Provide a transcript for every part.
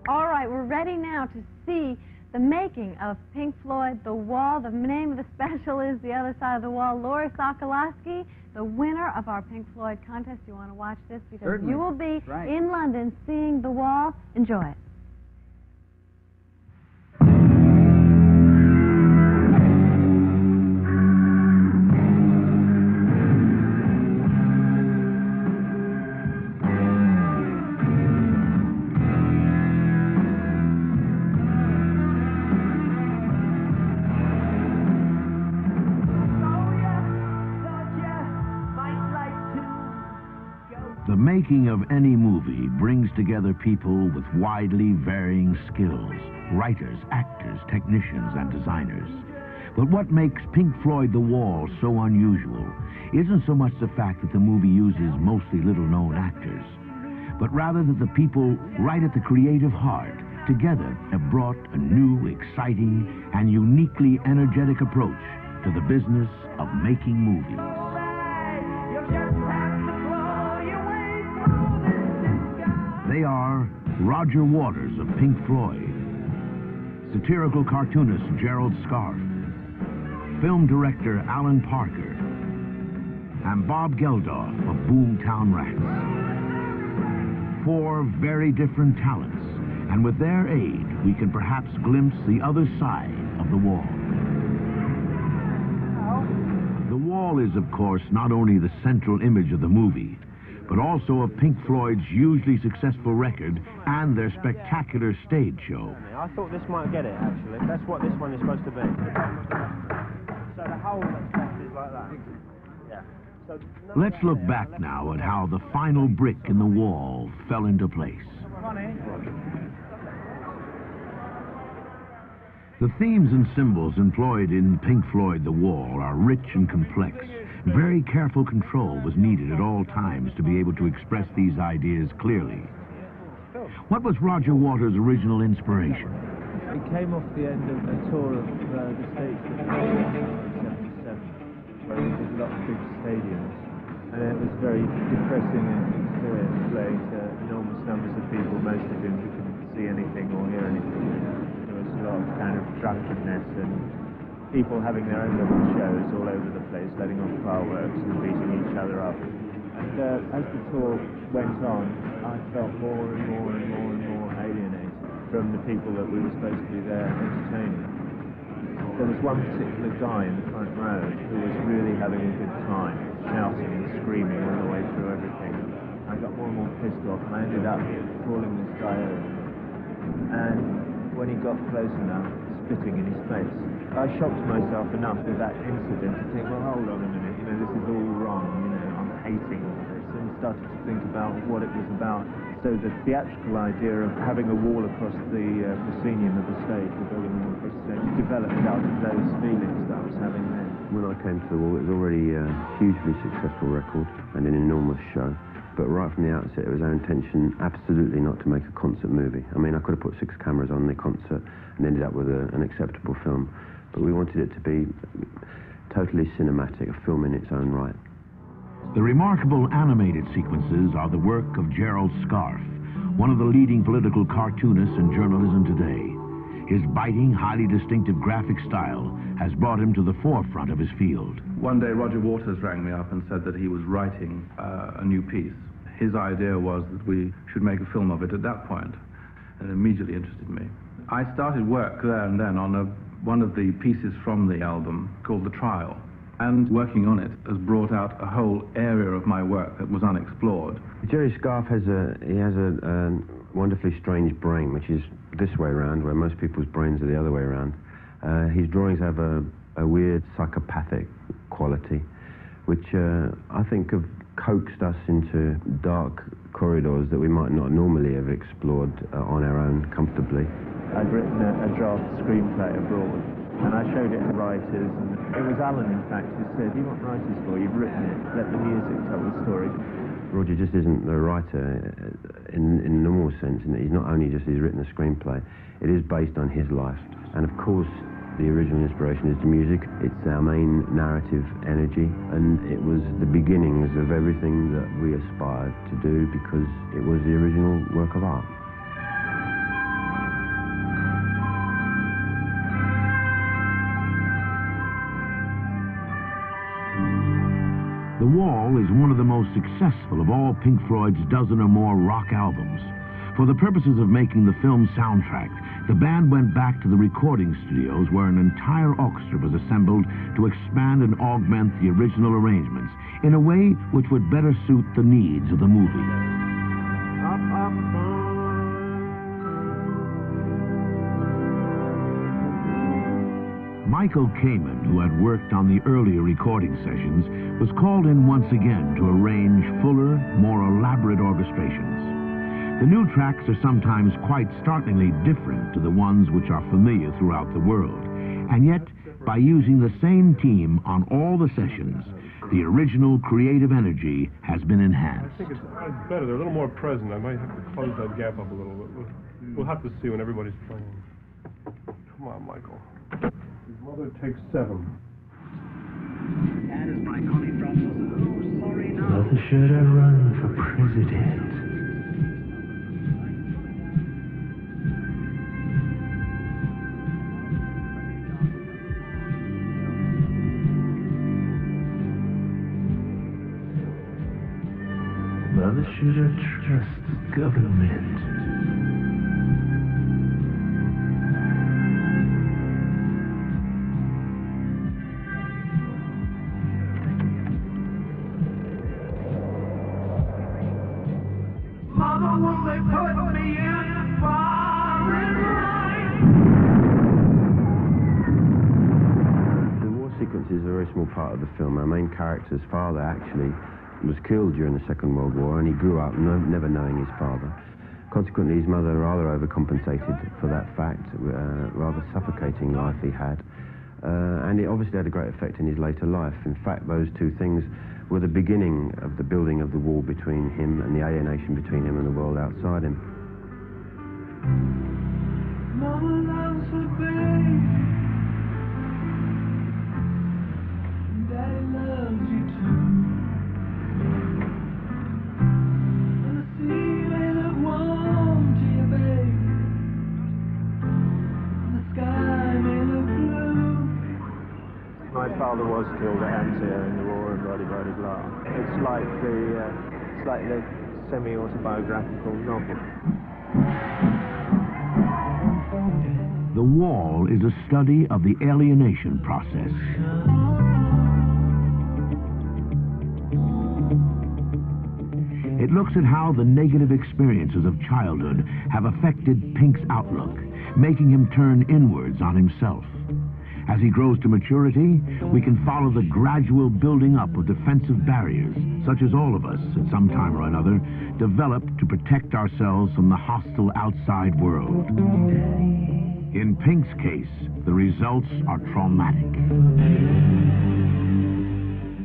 All right, we're ready now to see the making of Pink Floyd, The Wall. The name of the special is The Other Side of the Wall. Lori Sokolowski, the winner of our Pink Floyd contest. You want to watch this because Certainly. you will be Right. in London seeing The Wall. Enjoy it. The making of any movie brings together people with widely varying skills, writers, actors, technicians, and designers. But what makes Pink Floyd The Wall so unusual isn't so much the fact that the movie uses mostly little-known actors, but rather that the people right at the creative heart together have brought a new, exciting, and uniquely energetic approach to the business of making movies. They are Roger Waters of Pink Floyd, satirical cartoonist Gerald Scarfe, film director Alan Parker, and Bob Geldof of Boomtown Rats. Four very different talents, and with their aid, we can perhaps glimpse the other side of the wall. The Wall is, of course, not only the central image of the movie, but also of Pink Floyd's hugely successful record and their spectacular stage show. I thought this might get it, actually. That's what this one is supposed to be. So the hole that's left is like that. Yeah. So let's look back now at how the final brick in the wall fell into place. The themes and symbols employed in Pink Floyd The Wall are rich and complex. Very careful control was needed at all times to be able to express these ideas clearly. What was Roger Waters' original inspiration? It came off the end of a tour of the States in 1977, where we did a lot of big stadiums. And it was very depressing experience playing to enormous numbers of people, most of whom you couldn't see anything or hear anything. There was a lot of kind of drunkenness and people having their own little shows all over the place, letting off fireworks and beating each other up. And as the tour went on, I felt more and more and more and more alienated from the people that we were supposed to be there entertaining. There was one particular guy in the front row who was really having a good time, shouting and screaming all the way through everything. I got more and more pissed off, and I ended up calling this guy over. And when he got close enough, spitting in his face. I shocked myself enough with that incident to think, well, hold on a minute, you know, this is all wrong, you know, I'm hating all this, and started to think about what it was about. So the theatrical idea of having a wall across the proscenium of the stage, the building wall across the stage, developed out of those feelings that I was having then. When I came to The Wall, it was already a hugely successful record and an enormous show. But right from the outset, it was our intention absolutely not to make a concert movie. I mean, I could have put 6 cameras on the concert and ended up with an acceptable film. But we wanted it to be totally cinematic, a film in its own right. The remarkable animated sequences are the work of Gerald Scarfe, one of the leading political cartoonists in journalism today. His biting, highly distinctive graphic style has brought him to the forefront of his field. One day Roger Waters rang me up and said that he was writing a new piece. His idea was that we should make a film of it at that point, and it immediately interested me. I started work there and then on one of the pieces from the album called The Trial, and working on it has brought out a whole area of my work that was unexplored. Jerry Scarfe has a wonderfully strange brain, which is this way around, where most people's brains are the other way around. His drawings have a weird psychopathic quality, which I think have coaxed us into dark corridors that we might not normally have explored on our own comfortably. I'd written a draft screenplay abroad, and I showed it to writers, and it was Alan, in fact, who said, "You want writers for? You've written it. Let the music tell the story." Roger just isn't the writer in the normal sense, in that he's not only just he's written a screenplay, it is based on his life. And of course, the original inspiration is the music. It's our main narrative energy, and it was the beginnings of everything that we aspired to do because it was the original work of art. The Wall is one of the most successful of all Pink Floyd's dozen or more rock albums. For the purposes of making the film's soundtrack, the band went back to the recording studios where an entire orchestra was assembled to expand and augment the original arrangements in a way which would better suit the needs of the movie. Michael Kamen, who had worked on the earlier recording sessions, was called in once again to arrange fuller, more elaborate orchestrations. The new tracks are sometimes quite startlingly different to the ones which are familiar throughout the world. And yet, by using the same team on all the sessions, the original creative energy has been enhanced. I think it's better. They're a little more present. I might have to close that gap up a little bit. We'll have to see when everybody's playing. Come on, Michael. His mother takes 7. That is my honey drop. Oh, sorry now. Mother, should I run for president? Mother, should I trust government? Mother, will they put me in foreign line? The war sequence is a very small part of the film. Our main character's father actually was killed during the Second World War, and he grew up never knowing his father. Consequently, his mother rather overcompensated for that fact, rather suffocating life he had. And it obviously had a great effect in his later life. In fact, those two things were the beginning of the building of the wall between him and the alienation between him and the world outside him. Mama loves her baby. Daddy loves you too. And the sea may look warm to you, baby. And the sky may look blue. My father was killed at Antietam in the war, and blah blah blah. It's like the semi-autobiographical novel. The Wall is a study of the alienation process. It looks at how the negative experiences of childhood have affected Pink's outlook, making him turn inwards on himself. As he grows to maturity, we can follow the gradual building up of defensive barriers, such as all of us, at some time or another, develop to protect ourselves from the hostile outside world. In Pink's case, the results are traumatic.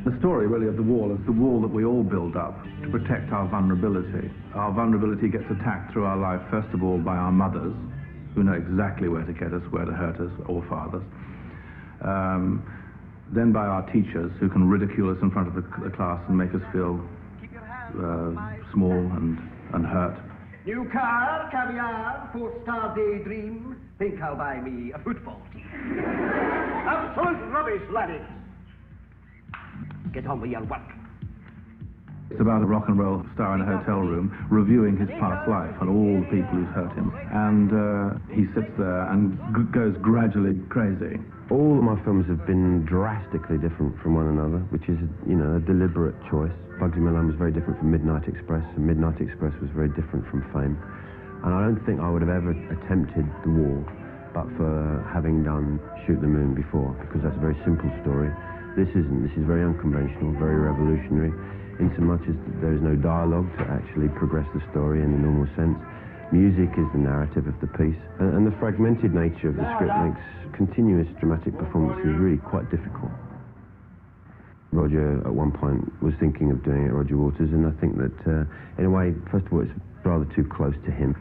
The story, really, of the wall is the wall that we all build up to protect our vulnerability. Our vulnerability gets attacked through our life, first of all, by our mothers, who know exactly where to get us, where to hurt us, or fathers. Then by our teachers, who can ridicule us in front of the class and make us feel small and hurt. New car, caviar, 4-star daydream. Think I'll buy me a football team. Absolute rubbish, laddies. Get on with your work. It's about a rock and roll star in a hotel room reviewing his past life and all the people who've hurt him. And he sits there and goes gradually crazy. All of my films have been drastically different from one another, which is, a deliberate choice. Bugsy Malone was very different from Midnight Express, and Midnight Express was very different from Fame. And I don't think I would have ever attempted The Wall, but for having done Shoot the Moon before, because that's a very simple story. This isn't. This is very unconventional, very revolutionary, in so much as there is no dialogue to actually progress the story in the normal sense. Music is the narrative of the piece, and the fragmented nature of the script makes continuous dramatic performances really quite difficult. Roger, at one point, was thinking of doing it, Roger Waters, and I think that, in a way, first of all, it's rather too close to him.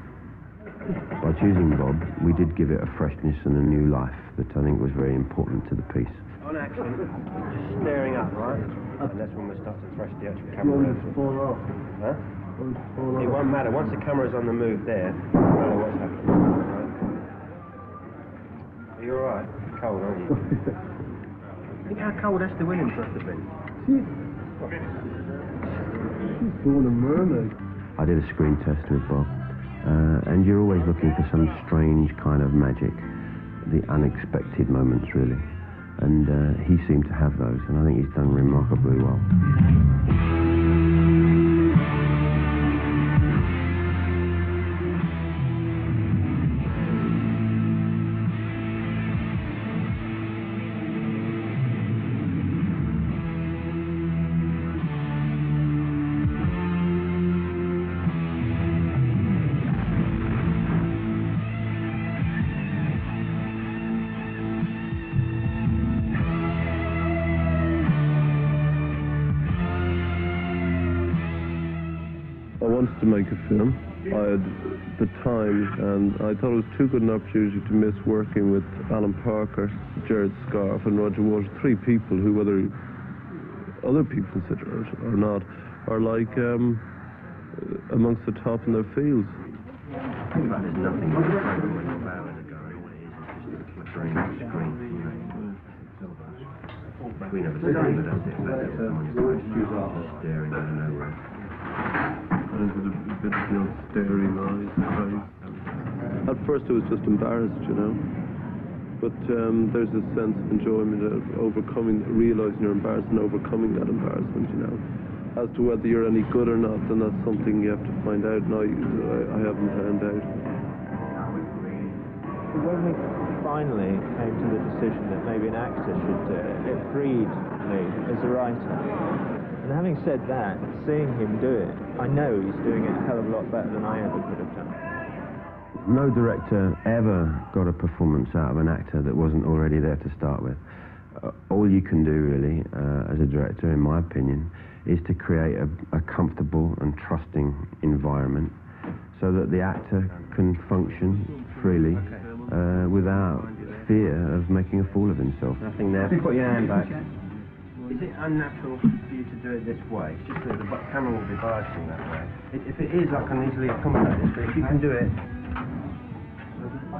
By choosing Bob, we did give it a freshness and a new life that I think was very important to the piece. On action, just staring up, right? And that's when we start to thrash the actual camera over. Huh? It won't matter. Once the camera's on the move there, it doesn't matter what's happening. Right? Are you alright? Cold, aren't you? Think how cold Esther Williams must have been. She's born a mermaid. I did a screen test with Bob, and you're always looking for some strange kind of magic, the unexpected moments, really. And he seemed to have those, and I think he's done remarkably well. I wanted to make a film. I had the time, and I thought it was too good an opportunity to miss working with Alan Parker, Jared Scarf, and Roger Waters, three people who, whether other people consider it or not, are like amongst the top in their fields. I think about there's nothing when you're about it ago. All it is just a flickering screen. We never see it, but that's it. Someone's staring out of nowhere. And with a bit of the old staring eyes and eyes. At first I was just embarrassed, you know. But there's a sense of enjoyment of realising you're embarrassed and overcoming that embarrassment, you know. As to whether you're any good or not, then that's something you have to find out, and I haven't found out. When we finally came to the decision that maybe an actor should do it, it freed me as a writer. And having said that, seeing him do it, I know he's doing it a hell of a lot better than I ever could have done. No director ever got a performance out of an actor that wasn't already there to start with. All you can do, really, as a director, in my opinion, is to create a comfortable and trusting environment so that the actor can function freely without fear of making a fool of himself. Nothing there. Put your hand back. Is it unnatural for you to do it this way? It's just that the camera will be biasing that way. If it is, I can easily accommodate this, but if you can do it...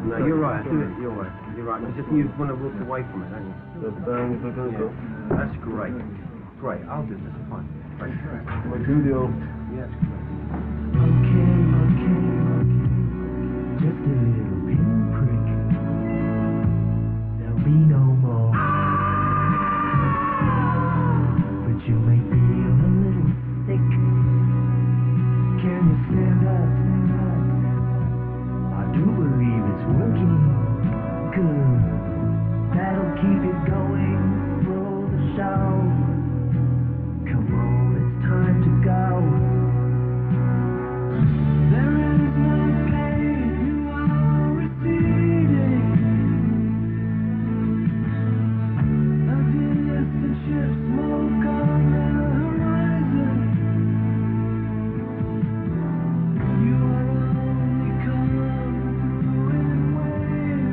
No, you're right, do it your way. You're right, because if you want to walk away from it, don't you? That's great. Great, I'll do this, fine. Great. I do the old... Yeah. Okay, just a little pinprick. There'll be no more. But you make me feel a little sick. Can you stand up? I do believe it's working. Good. That'll keep it going. Roll the show. Come on, it's time to go. There is no pain, you are receding. A distant ship, smoke on the horizon. You are only coming through in waves.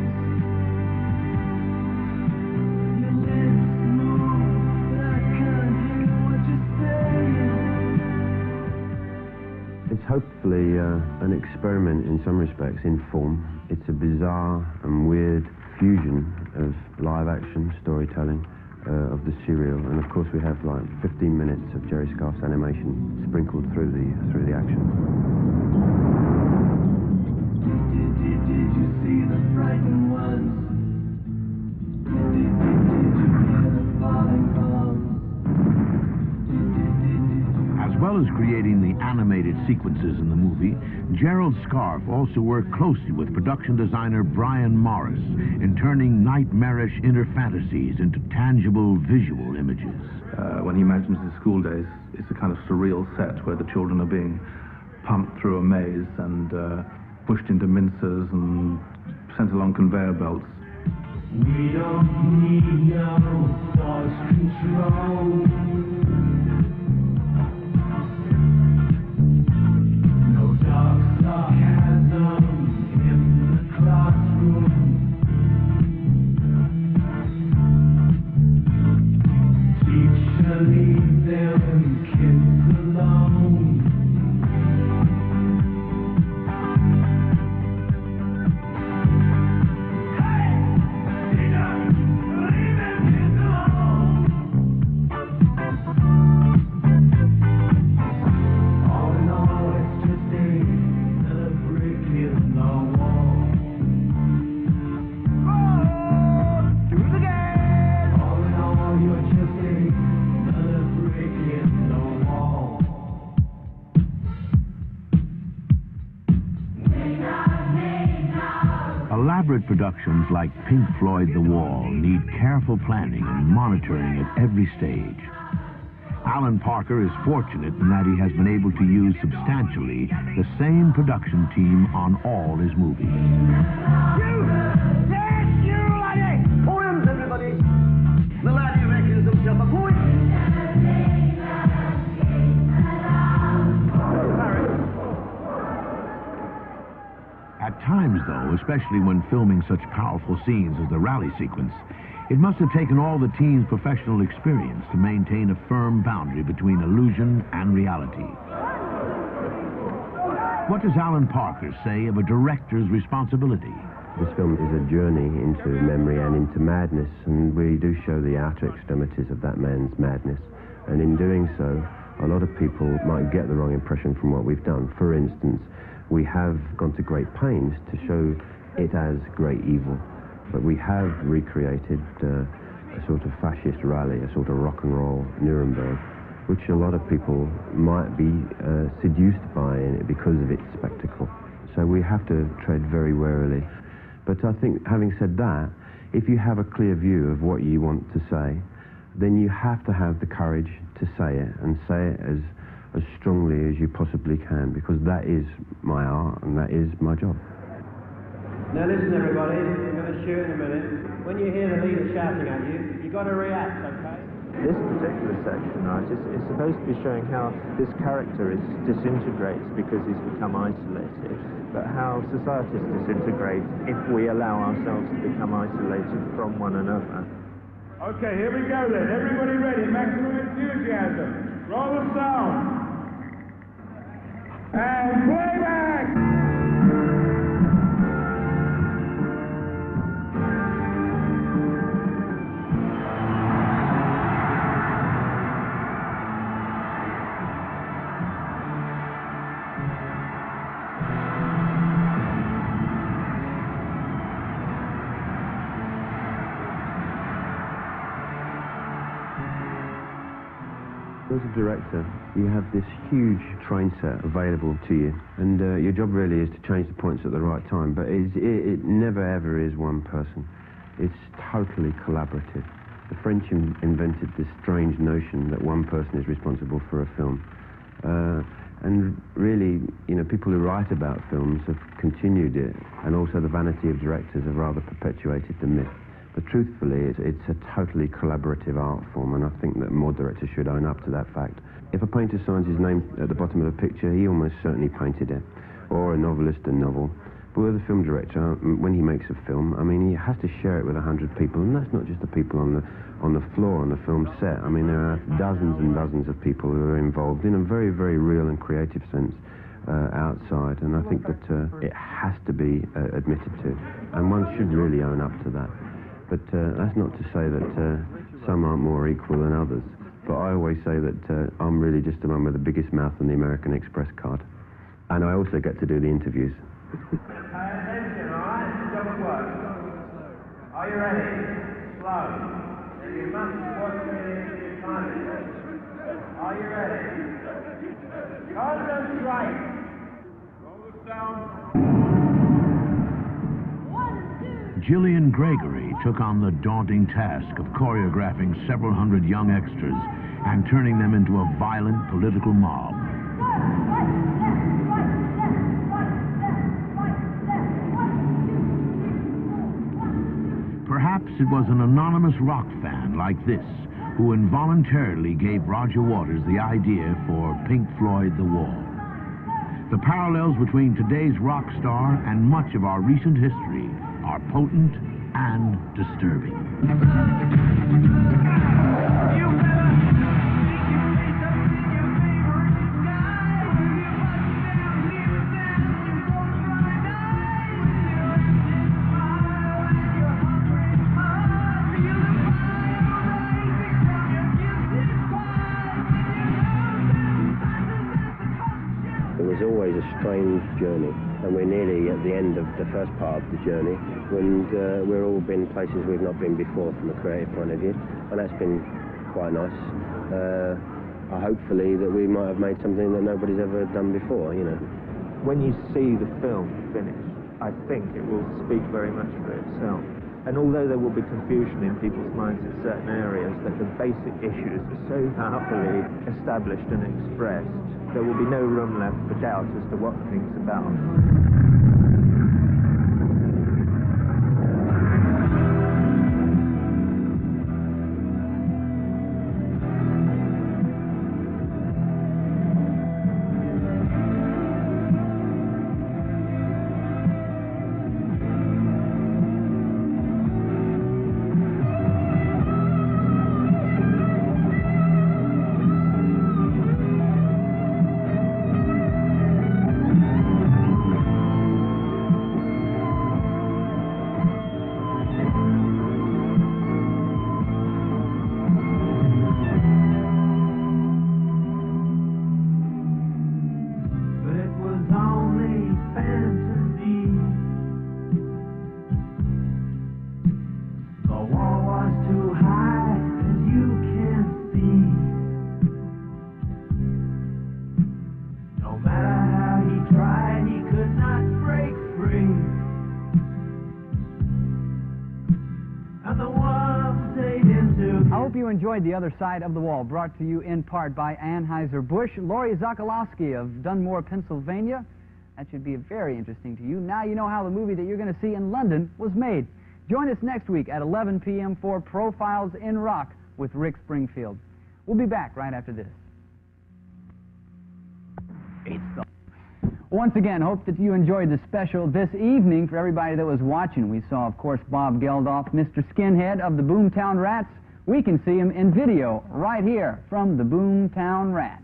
Your lips move, but I can't hear what you're saying. It's hopefully an experiment in some respects in form. It's a bizarre and weird fusion of live action storytelling of the serial, and of course we have like 15 minutes of Jerry Scarf's animation sprinkled through the action. Did you see the frightened ones? Did you hear the falling bombs? As well as creating the animated sequences in the movie, Gerald Scarf also worked closely with production designer Brian Morris in turning nightmarish inner fantasies into tangible visual images. When he imagines his school days, it's a kind of surreal set where the children are being pumped through a maze and pushed into mincers and sent along conveyor belts. We don't need no force control. No dark sarcasm in the classroom. Teacher, leave them kids alone. Hey! Teacher, leave them kids alone. Elaborate productions like Pink Floyd The Wall need careful planning and monitoring at every stage. Alan Parker is fortunate in that he has been able to use substantially the same production team on all his movies. Poems, everybody! The laddie reckons himself a poet. At times, though, especially when filming such powerful scenes as the rally sequence, it must have taken all the team's professional experience to maintain a firm boundary between illusion and reality. What does Alan Parker say of a director's responsibility? This film is a journey into memory and into madness, and we do show the outer extremities of that man's madness. And in doing so, a lot of people might get the wrong impression from what we've done. For instance, we have gone to great pains to show it as great evil, but we have recreated a sort of fascist rally, a sort of rock and roll Nuremberg, which a lot of people might be seduced by because of its spectacle. So we have to tread very warily. But I think, having said that, if you have a clear view of what you want to say, then you have to have the courage to say it, and say it as strongly as you possibly can, because that is my art and that is my job. Now listen, everybody, I'm going to shoot in a minute. When you hear the leader shouting at you, you've got to react, okay? This particular section, right, is supposed to be showing how this character disintegrates because he's become isolated, but how societies disintegrate if we allow ourselves to become isolated from one another. Okay, here we go then. Everybody ready? Maximum enthusiasm. Roll the sound. And playback! As a director, you have this huge train set available to you, and your job really is to change the points at the right time, but it never ever is one person. It's totally collaborative. The French invented this strange notion that one person is responsible for a film. And really, you know, people who write about films have continued it, and also the vanity of directors have rather perpetuated the myth. But truthfully, it's a totally collaborative art form, and I think that more directors should own up to that fact. If a painter signs his name at the bottom of a picture, he almost certainly painted it, or a novelist a novel. But with a film director, when he makes a film, I mean, he has to share it with 100 people, and that's not just the people on the floor on the film set. I mean, there are dozens and dozens of people who are involved in a very, very real and creative sense outside, and I think that it has to be admitted to, and one should really own up to that. But that's not to say that some aren't more equal than others. But I always say that I'm really just the one with the biggest mouth on the American Express card. And I also get to do the interviews. Pay attention, all right? Don't work. Are you ready? Slow. You must watch the timing. Are you ready? Concentrate. Roll this down. Gillian Gregory took on the daunting task of choreographing several hundred young extras and turning them into a violent political mob. Perhaps it was an anonymous rock fan like this who involuntarily gave Roger Waters the idea for Pink Floyd The Wall. The parallels between today's rock star and much of our recent history are potent and disturbing. It was always a strange journey, and we're nearly at the end of the first part of the journey, and we're all been places we've not been before from a creative point of view, and that's been quite nice. Hopefully that we might have made something that nobody's ever done before, you know. When you see the film finished, I think it will speak very much for itself. And although there will be confusion in people's minds in certain areas, that the basic issues are so powerfully established and expressed, there will be no room left for doubt as to what the thing's about. Enjoyed The Other Side of the Wall, brought to you in part by Anheuser-Busch. Lori Zakalowski of Dunmore, Pennsylvania. That should be very interesting to you. Now you know how the movie that you're going to see in London was made. Join us next week at 11 p.m. for Profiles in Rock with Rick Springfield. We'll be back right after this. Once again, hope that you enjoyed the special this evening. For everybody that was watching, we saw, of course, Bob Geldof, Mr. Skinhead of the Boomtown Rats. We can see him in video right here from the Boomtown Rats.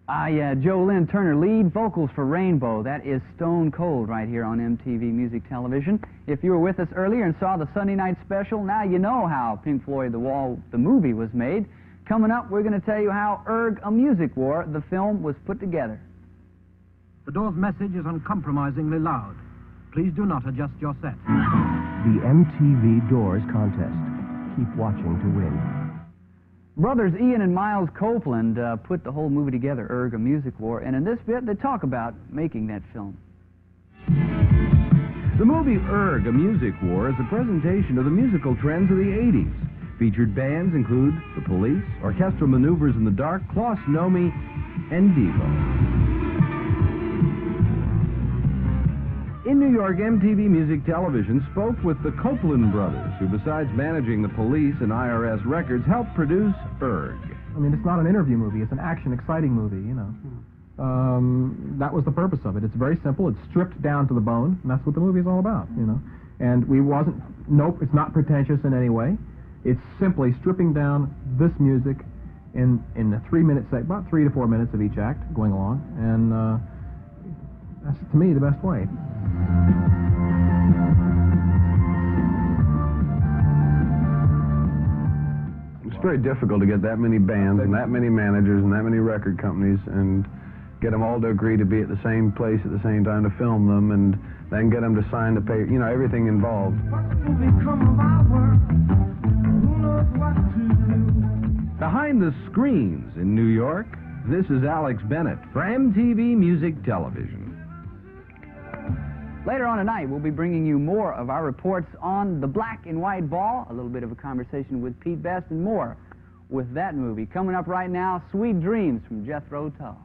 Yeah, Joe Lynn Turner, lead vocals for Rainbow. That is stone cold right here on MTV Music Television. If you were with us earlier and saw the Sunday night special, now you know how Pink Floyd The Wall, the movie, was made. Coming up, we're going to tell you how Erg, a Music War, the film, was put together. The Doors' message is uncompromisingly loud. Please do not adjust your set. The MTV Doors contest. Keep watching to win. Brothers Ian and Miles Copeland put the whole movie together, Erg, a Music War, and in this bit they talk about making that film. The movie Erg, a Music War is a presentation of the musical trends of the 80s. Featured bands include The Police, Orchestral Maneuvers in the Dark, Klaus Nomi, and Devo. In New York, MTV Music Television spoke with the Copeland brothers, who besides managing The Police and IRS Records, helped produce Erg. I mean, it's not an interview movie, it's an action, exciting movie, you know. That was the purpose of it. It's very simple, it's stripped down to the bone, and that's what the movie is all about, you know. And nope, it's not pretentious in any way. It's simply stripping down this music in a 3-minute set, about 3 to 4 minutes of each act going along, and that's, to me, the best way. It's very difficult to get that many bands and that many managers and that many record companies and get them all to agree to be at the same place at the same time to film them and then get them to sign the paper, you know, everything involved. Behind the screens in New York, this is Alex Bennett for MTV Music Television. Later on tonight, we'll be bringing you more of our reports on the black and white ball, a little bit of a conversation with Pete Best, and more with that movie. Coming up right now, Sweet Dreams from Jethro Tull.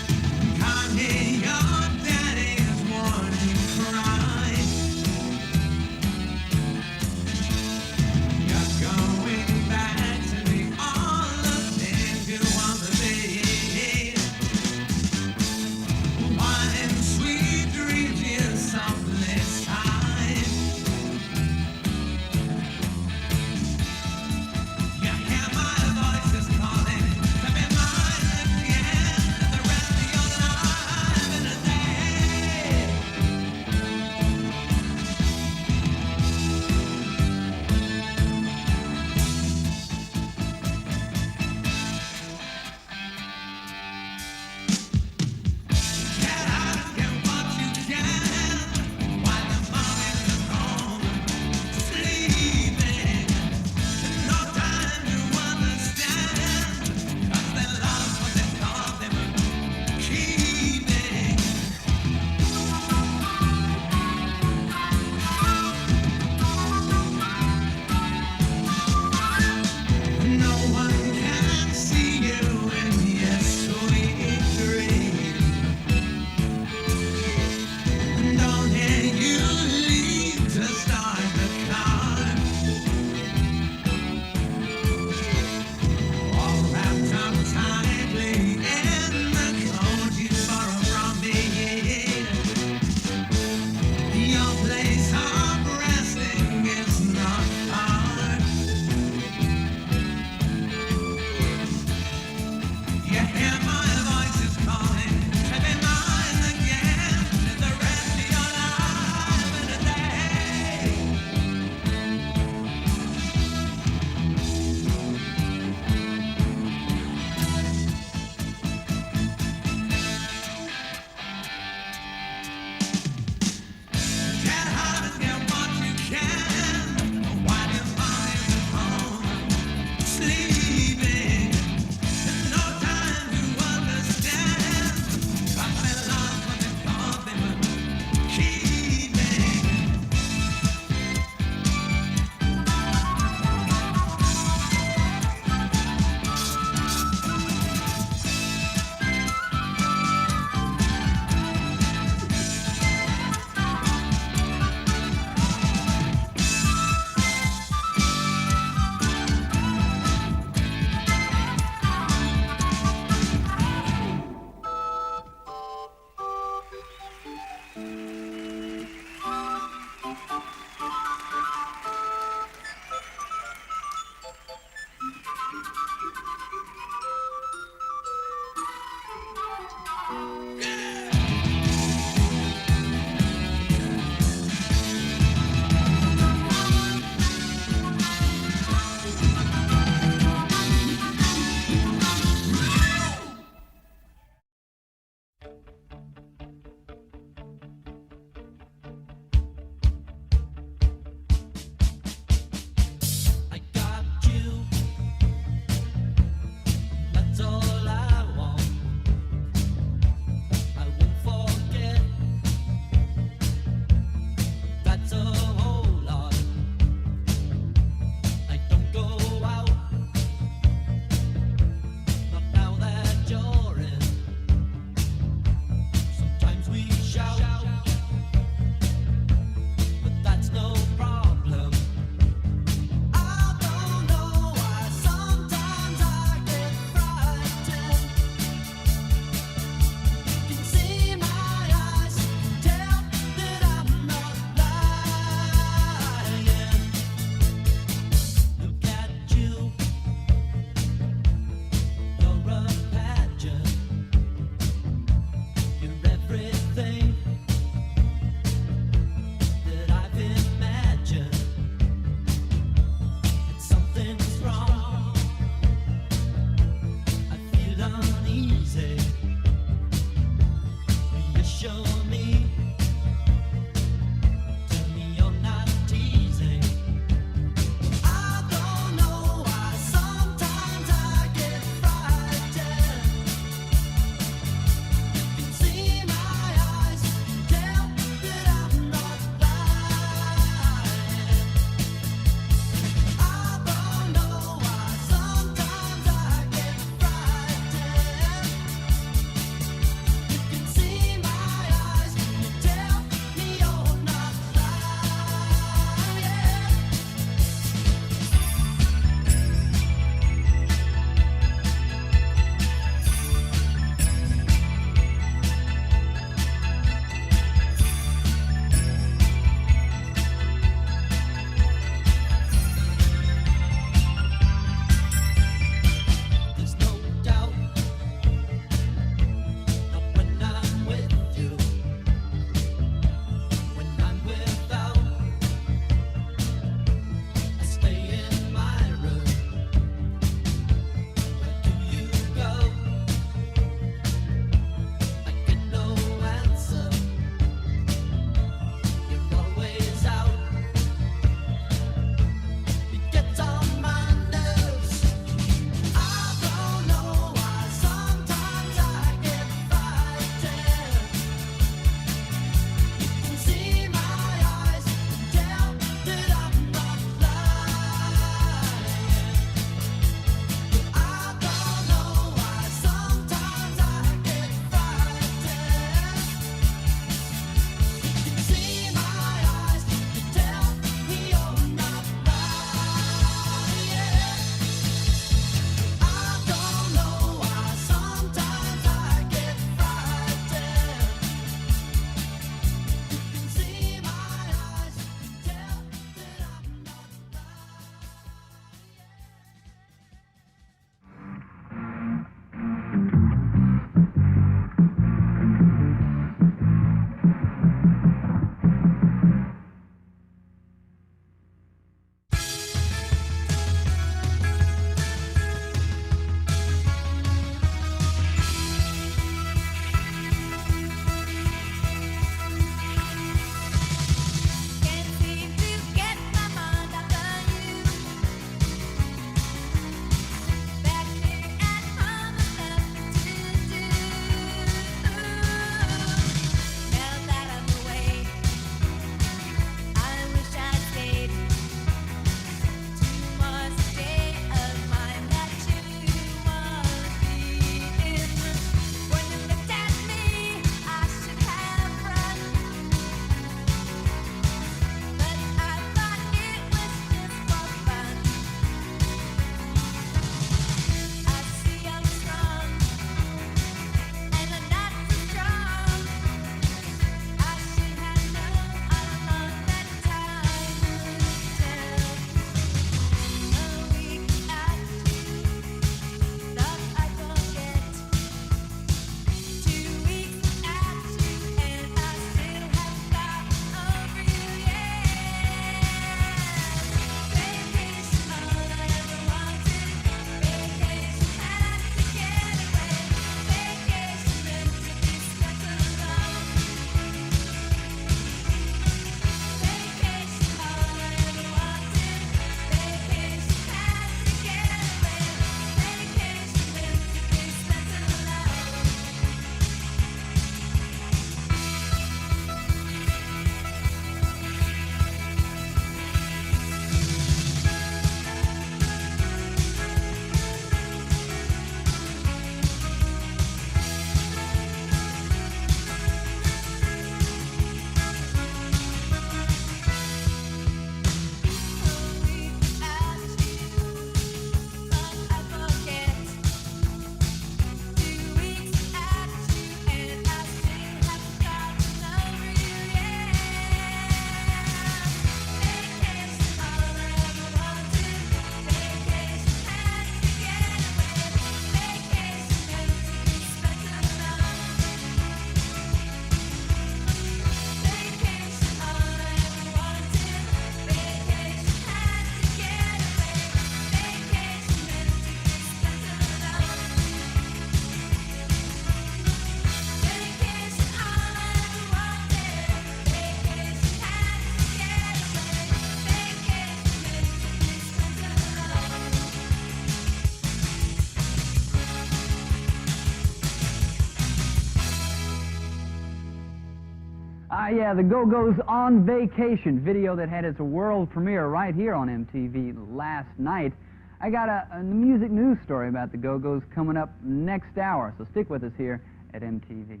Yeah, the Go-Go's On Vacation, video that had its world premiere right here on MTV last night. I got a music news story about the Go-Go's coming up next hour, so stick with us here at MTV.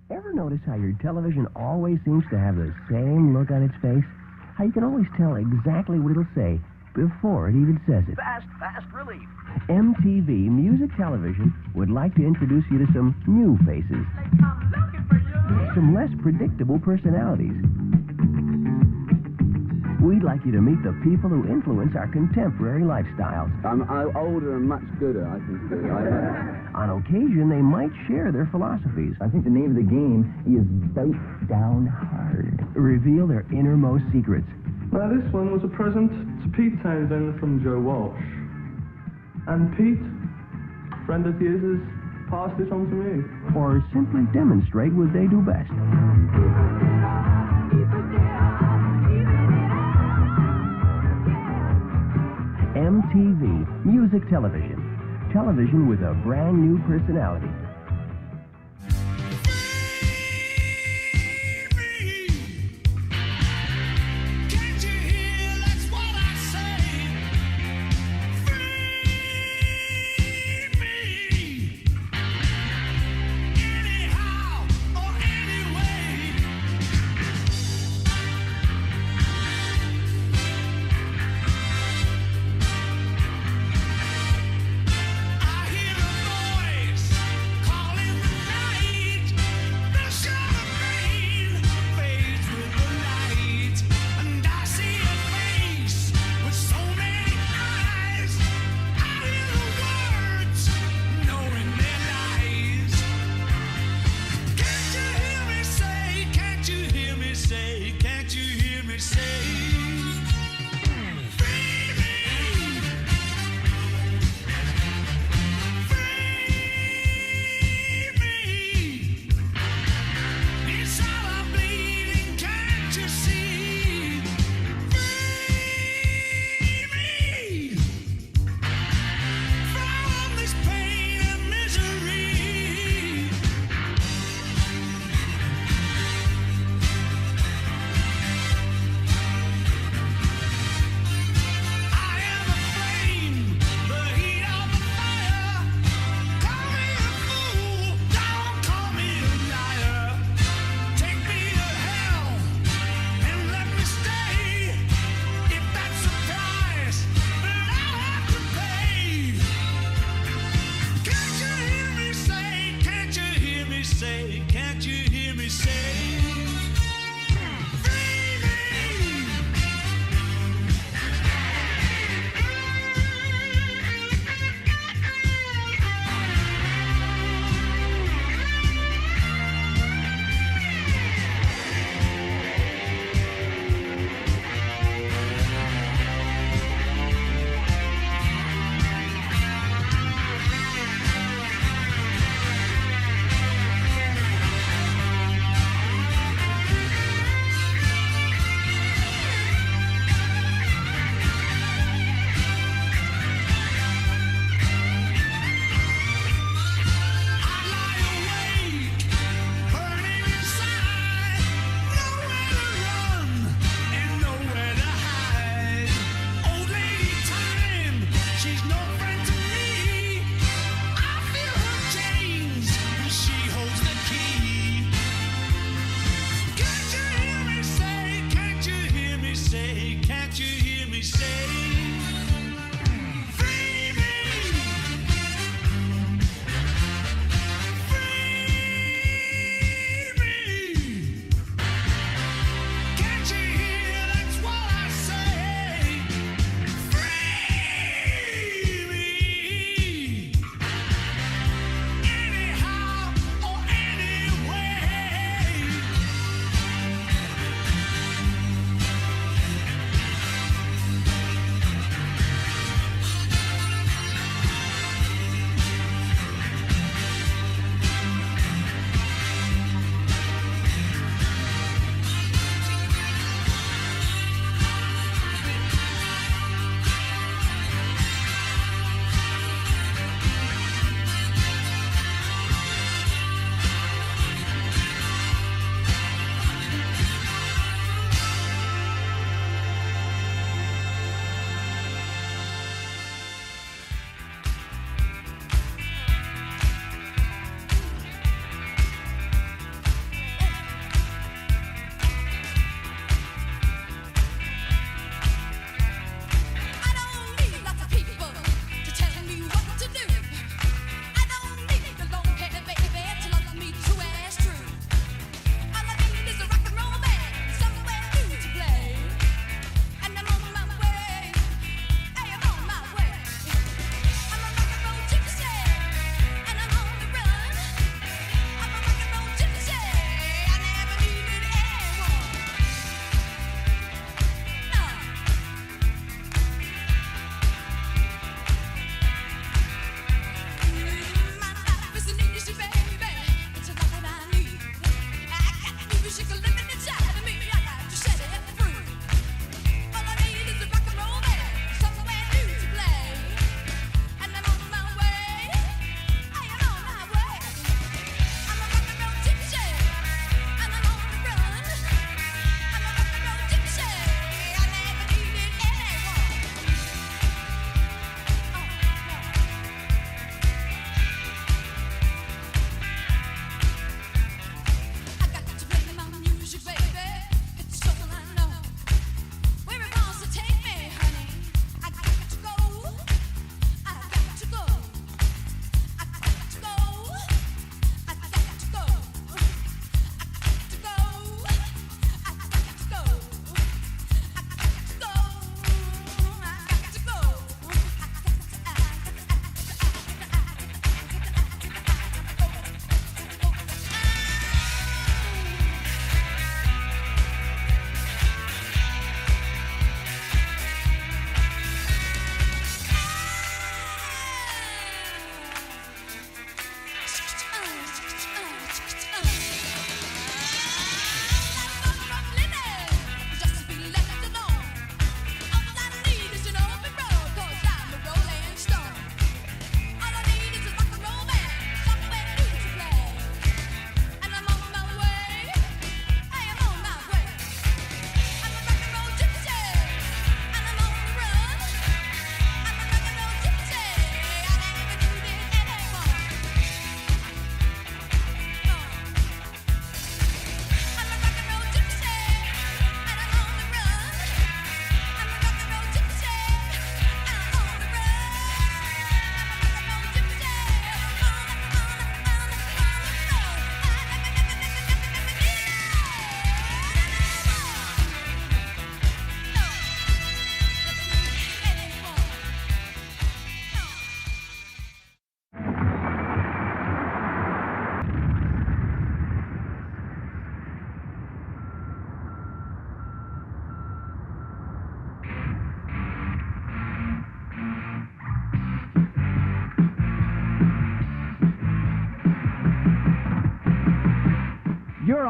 Ever notice how your television always seems to have the same look on its face? How you can always tell exactly what it'll say before it even says it. Fast, fast relief. MTV Music Television would like to introduce you to some new faces. Some less predictable personalities. We'd like you to meet the people who influence our contemporary lifestyles. I'm older and much gooder, I think. On occasion, they might share their philosophies. I think the name of the game is Bite Down Hard. Reveal their innermost secrets. Now, this one was a present to Pete Townsend from Joe Walsh. And Pete, friend of his, has passed it on to me. Or simply demonstrate what they do best. MTV Music Television. Television with a brand new personality.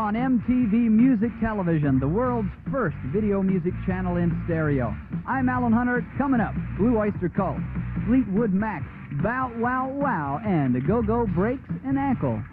on MTV Music Television, the world's first video music channel in stereo. I'm Alan Hunter. Coming up, Blue Oyster Cult, Fleetwood Mac, Bow Wow Wow, and the Go-Go Breaks an Ankle.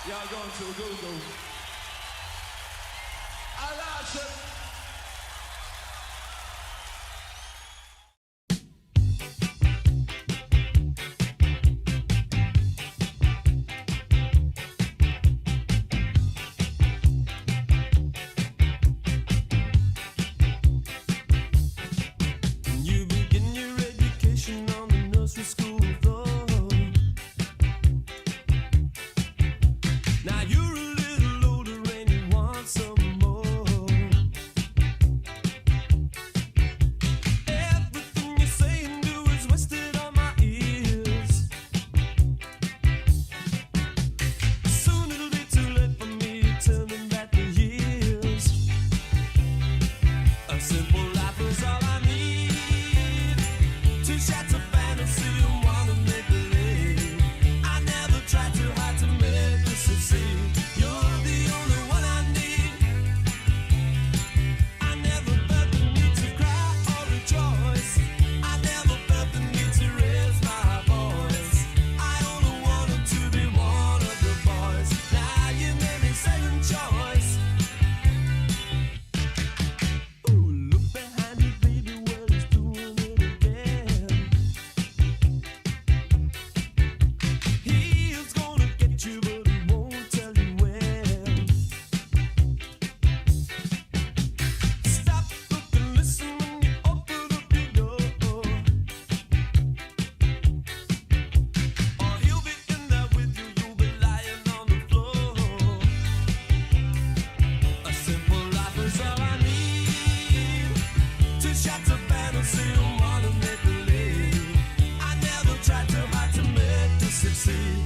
Y'all going to a go-go. I like it. You begin your education on the nursery school floor. Now you're a little older and you want some more. succeed.